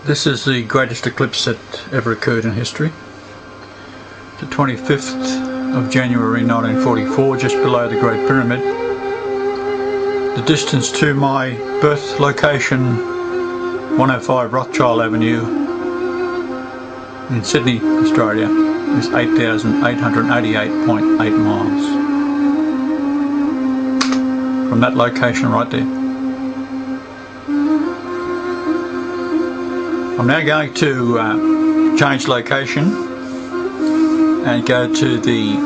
This is the greatest eclipse that ever occurred in history. The 25th of January 1944, just below the Great Pyramid. The distance to my birth location, 105 Rothschild Avenue in Sydney, Australia, is 8,888.8 miles. From that location right there. I'm now going to change location and go to the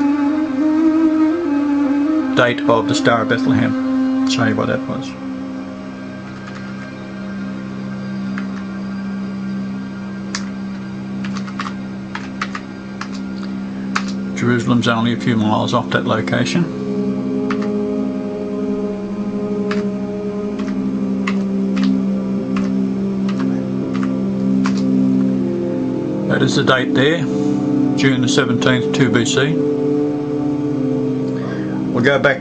date of the Star of Bethlehem. I'll show you what that was. Jerusalem's only a few miles off that location. That is the date there, June the 17th, 2 BC. We'll go back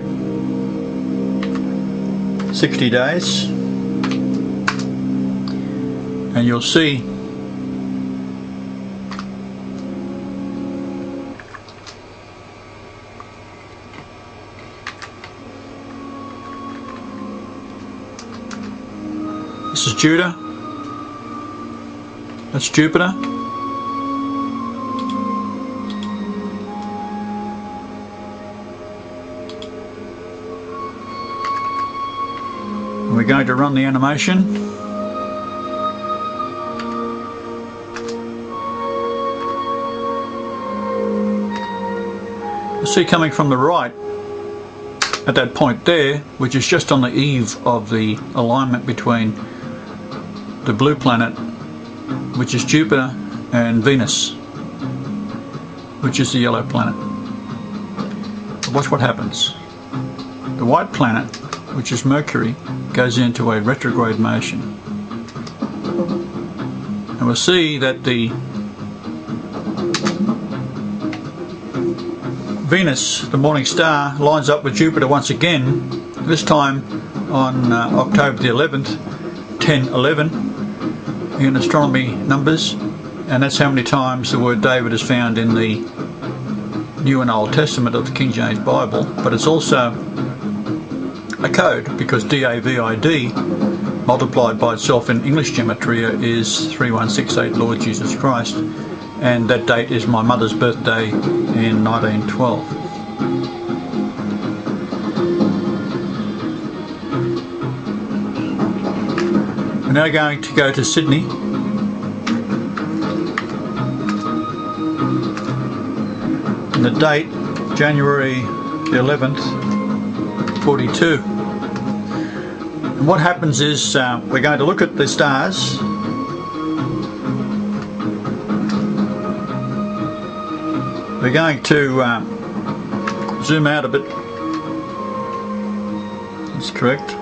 60 days and you'll see this is Judah, that's Jupiter. We're going to run the animation. You'll see coming from the right at that point there, which is just on the eve of the alignment between the blue planet, which is Jupiter, and Venus, which is the yellow planet. Watch what happens. The white planet, which is Mercury, goes into a retrograde motion. And we'll see that the Venus, the morning star, lines up with Jupiter once again, this time on October the 11th, 1011 in astronomy numbers, and that's how many times the word David is found in the New and Old Testament of the King James Bible. But it's also a code, because DAVID multiplied by itself in English gematria is 3168 Lord Jesus Christ, and that date is my mother's birthday in 1912. We're now going to go to Sydney. And the date, January the 11th, 42. And what happens is we're going to look at the stars. We're going to zoom out a bit. That's correct.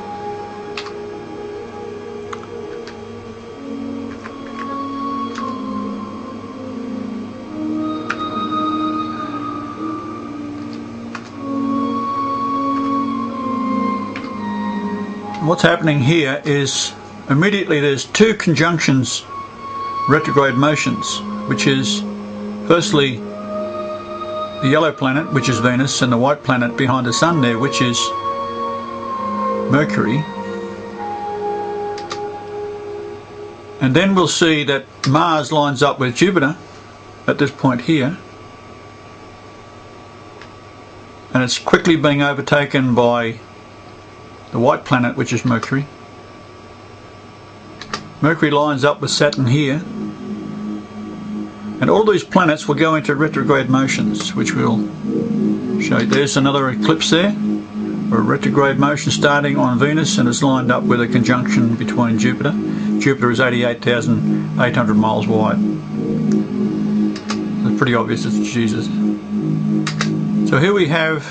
What's happening here is immediately there's two conjunctions, retrograde motions, which is firstly the yellow planet, which is Venus, and the white planet behind the sun there, which is Mercury. And then we'll see that Mars lines up with Jupiter at this point here, and it's quickly being overtaken by the white planet, which is Mercury. Mercury lines up with Saturn here, and all these planets will go into retrograde motions, which we'll show you. There's another eclipse there, or a retrograde motion starting on Venus, and it's lined up with a conjunction between Jupiter. Jupiter is 88,800 miles wide. It's pretty obvious it's Jesus. So here we have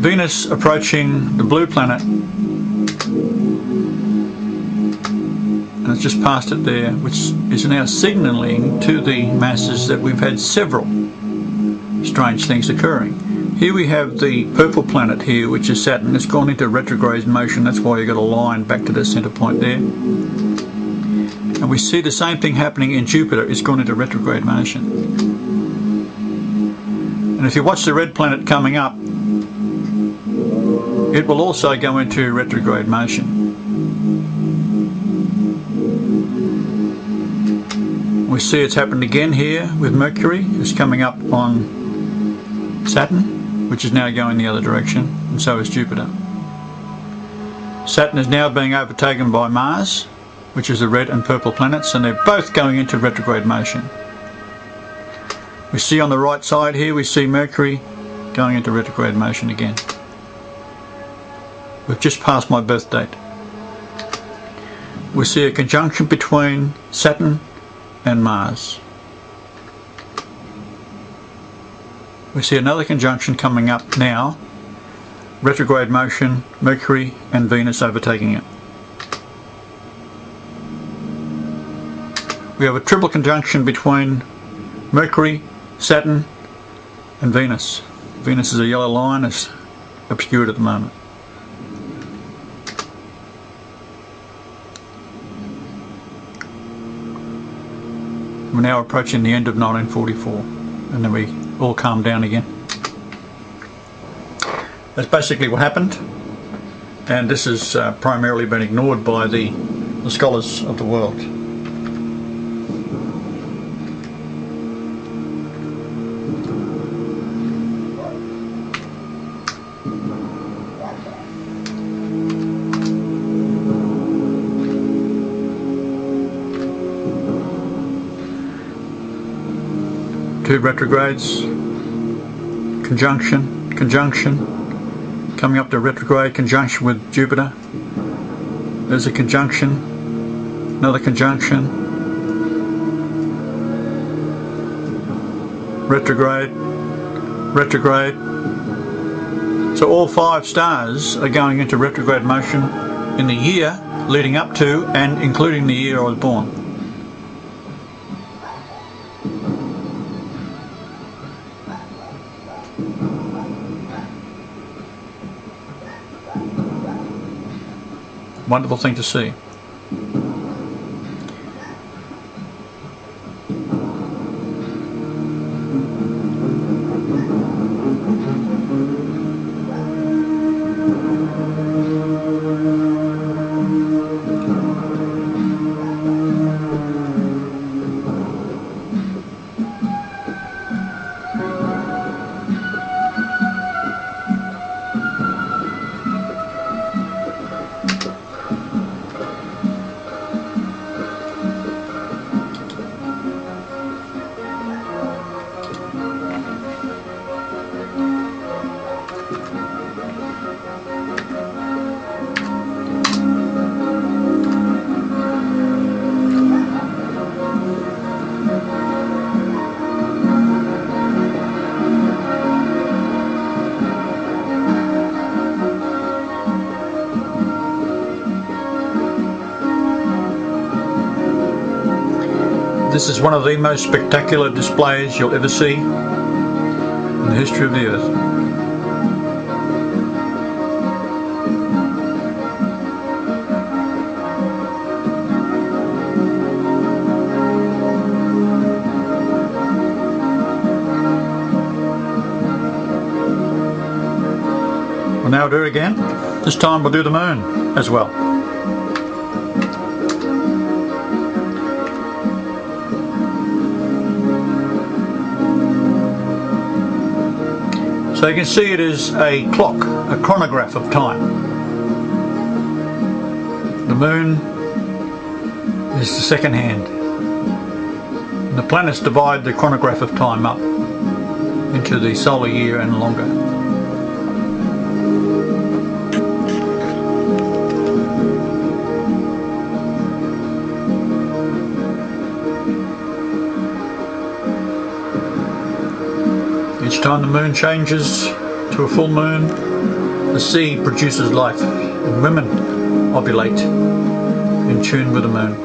Venus approaching the blue planet, and it's just past it there, which is now signalling to the masses that we've had several strange things occurring. Here we have the purple planet here, which is Saturn. It's gone into retrograde motion. That's why you've got a line back to the centre point there. And we see the same thing happening in Jupiter. It's gone into retrograde motion. And if you watch the red planet coming up, it will also go into retrograde motion. We see it's happened again here with Mercury. It's coming up on Saturn, which is now going the other direction, and so is Jupiter. Saturn is now being overtaken by Mars, which is the red and purple planets, and they're both going into retrograde motion. We see on the right side here, we see Mercury going into retrograde motion again. We've just passed my birth date. We see a conjunction between Saturn and Mars. We see another conjunction coming up now, retrograde motion, Mercury and Venus overtaking it. We have a triple conjunction between Mercury, Saturn and Venus. Venus is a yellow line, it's obscured at the moment. We're now approaching the end of 1944, and then we all calm down again. That's basically what happened, and this has primarily been ignored by the scholars of the world. Two retrogrades, conjunction, coming up to retrograde conjunction with Jupiter. There's a conjunction, another conjunction, retrograde. So all 5 stars are going into retrograde motion in the year leading up to and including the year I was born. Wonderful thing to see. This is one of the most spectacular displays you'll ever see in the history of the Earth. We'll now do it again. This time we'll do the moon as well. So you can see it is a clock, a chronograph of time. The moon is the second hand. And the planets divide the chronograph of time up into the solar year and longer. Each time the moon changes to a full moon, the sea produces life, and women ovulate in tune with the moon.